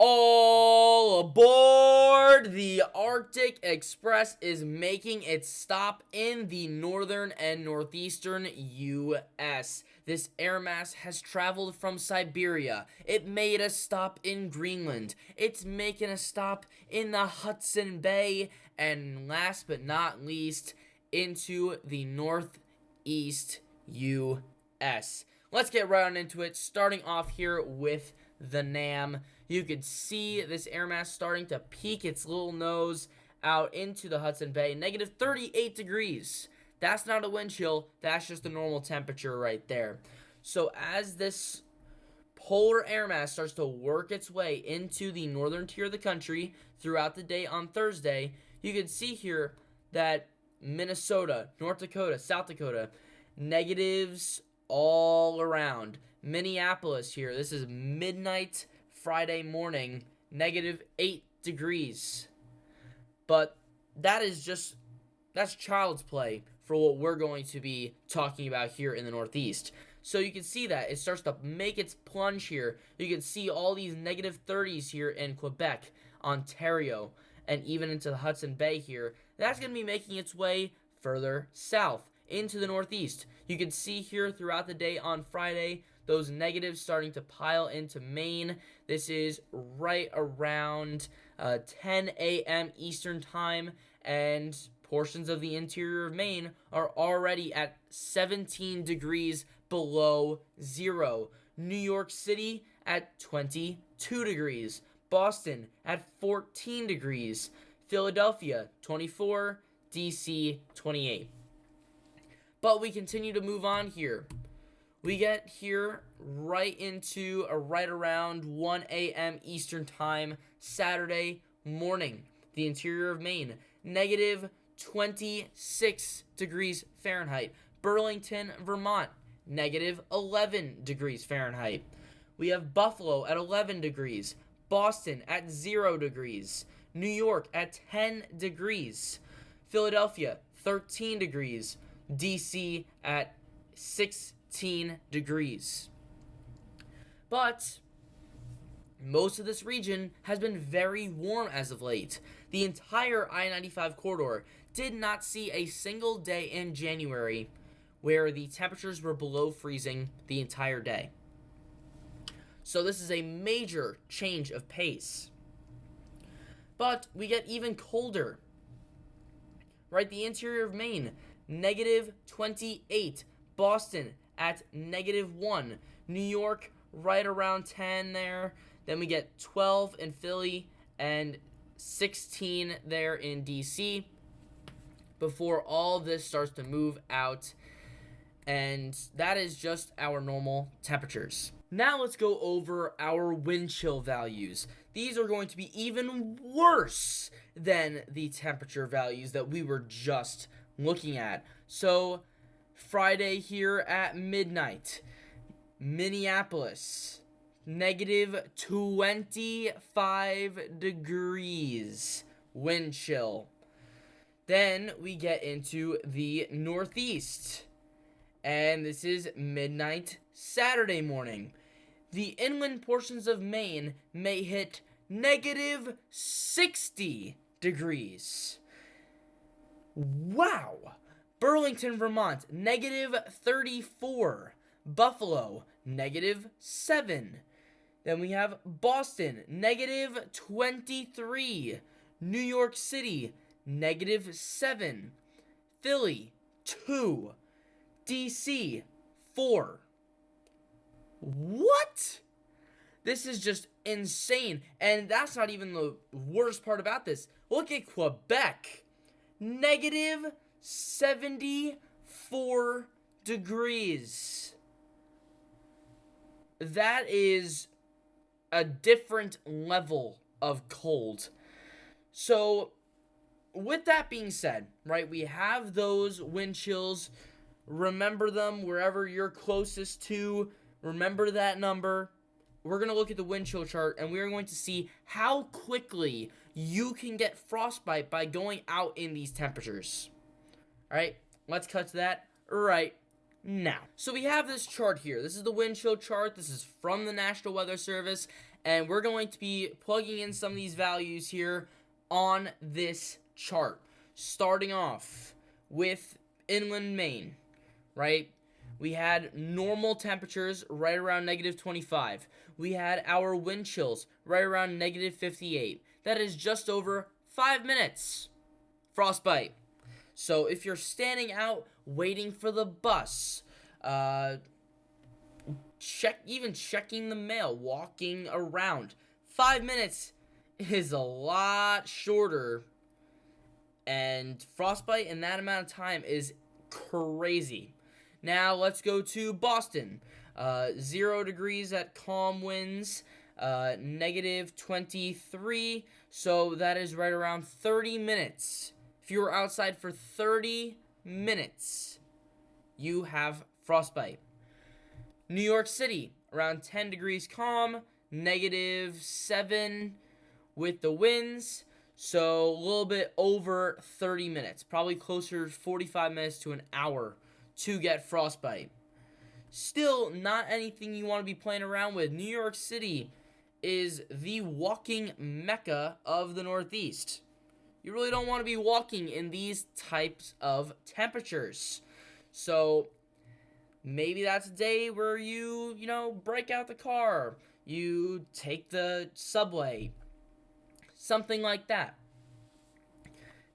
All aboard! The Arctic Express is making its stop in the northern and northeastern U.S. This airmass has traveled from Siberia. It made a stop in Greenland. It's making a stop in the Hudson Bay. And last but not least, into the northeast U.S. Let's get right on into it, starting off here with the NAM. You could see this air mass starting to peek its little nose out into the Hudson Bay. Negative 38 degrees. That's not a wind chill. That's just the normal temperature right there. So as this polar air mass starts to work its way into the northern tier of the country throughout the day on Thursday, you can see here that Minnesota, North Dakota, South Dakota, negatives all around. Minneapolis here, this is midnight Friday morning, negative 8 degrees. But that's child's play for what we're going to be talking about here in the Northeast. So you can see that it starts to make its plunge here. You can see all these negative 30s here in Quebec, Ontario, and even into the Hudson Bay here. That's going to be making its way further south into the Northeast. You can see here throughout the day on Friday, those negatives starting to pile into Maine. This is right around 10 a.m. Eastern Time, and portions of the interior of Maine are already at 17 degrees below zero. New York City at 22 degrees. Boston at 14 degrees. Philadelphia, 24. DC, 28. But we continue to move on here. We get here right into right around 1 a.m. Eastern Time, Saturday morning. The interior of Maine, negative 26 degrees Fahrenheit. Burlington, Vermont, negative 11 degrees Fahrenheit. We have Buffalo at 11 degrees. Boston at 0 degrees. New York at 10 degrees. Philadelphia, 13 degrees. DC at 16 degrees. But most of this region has been very warm as of late. The entire I-95 corridor did not see a single day in January where the temperatures were below freezing the entire day. So this is a major change of pace. But we get even colder. Right, the interior of Maine, negative 28. Boston at negative 1. New York right around 10 there. Then we get 12 in Philly and 16 there in DC before all this starts to move out. And that is just our normal temperatures. Now let's go over our wind chill values. These are going to be even worse than the temperature values that we were just looking at. So Friday here at midnight, Minneapolis, negative 25 degrees wind chill. Then we get into the Northeast, and this is midnight Saturday morning. The inland portions of Maine may hit negative 60 degrees. Wow! Burlington, Vermont, negative 34. Buffalo, negative 7. Then we have Boston, negative 23. New York City, negative 7. Philly, 2. DC, 4. What? This is just insane. And that's not even the worst part about this. Look at Quebec. Negative 74 degrees. That is a different level of cold. So, with that being said, right, we have those wind chills. Remember them wherever you're closest to. Remember that number. We're going to look at the wind chill chart, and we're going to see how quickly you can get frostbite by going out in these temperatures. All right, let's cut to that right now. So we have this chart here. This is the wind chill chart. This is from the National Weather Service, And we're going to be plugging in some of these values here on this chart. Starting off with inland Maine, right? We had normal temperatures right around negative 25. We had our wind chills right around negative 58. That is just over 5 minutes. Frostbite. So if you're standing out waiting for the bus, checking the mail, walking around, 5 minutes is a lot shorter, and frostbite in that amount of time is crazy. Now let's go to Boston. 0 degrees at calm winds, negative 23, so that is right around 30 minutes. If you were outside for 30 minutes, you have frostbite. New York City, around 10 degrees calm, negative 7 with the winds, so a little bit over 30 minutes, probably closer to 45 minutes to an hour to get frostbite. Still not anything you want to be playing around with. New York City is the walking mecca of the Northeast. You really don't want to be walking in these types of temperatures. So maybe that's a day where you break out the car, you take the subway, something like that.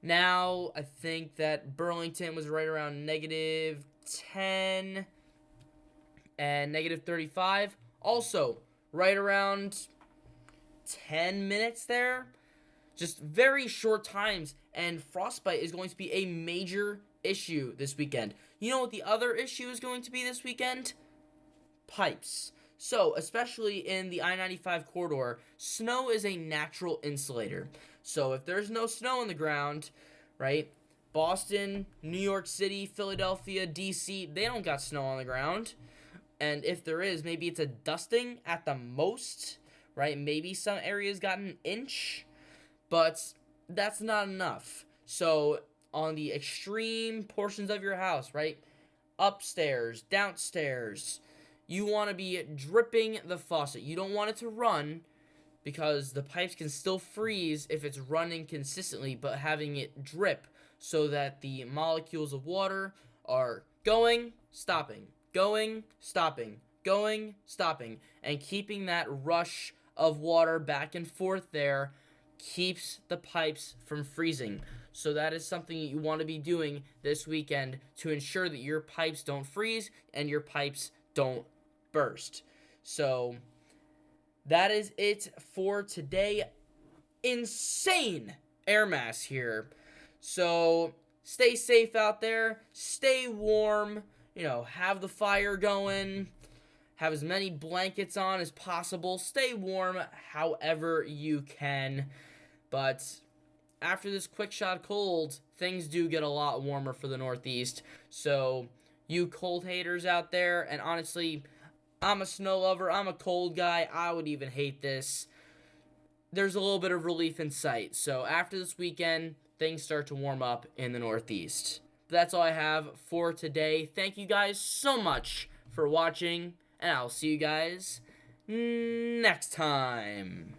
Now, I think that Burlington was right around negative 10 and negative 35. Also, right around 10 minutes there. Just very short times, and frostbite is going to be a major issue this weekend. You know what the other issue is going to be this weekend? Pipes. So, especially in the I-95 corridor, snow is a natural insulator. So, if there's no snow on the ground, right, Boston, New York City, Philadelphia, D.C., they don't got snow on the ground. And if there is, maybe it's a dusting at the most, right? Maybe some areas got an inch, but that's not enough. So, on the extreme portions of your house, right, upstairs, downstairs, you want to be dripping the faucet. You don't want it to run because the pipes can still freeze if it's running consistently, but having it drip so that the molecules of water are going, stopping, going, stopping, going, stopping, and keeping that rush of water back and forth there keeps the pipes from freezing. So that is something you want to be doing this weekend to ensure that your pipes don't freeze and your pipes don't burst. So that is it for today. Insane air mass here. So stay safe out there. Stay warm. Have the fire going. Have as many blankets on as possible. Stay warm however you can. But after this quick shot cold, things do get a lot warmer for the Northeast. So you cold haters out there, and honestly, I'm a snow lover. I'm a cold guy. I would even hate this. There's a little bit of relief in sight. So after this weekend, things start to warm up in the Northeast. But that's all I have for today. Thank you guys so much for watching, and I'll see you guys next time.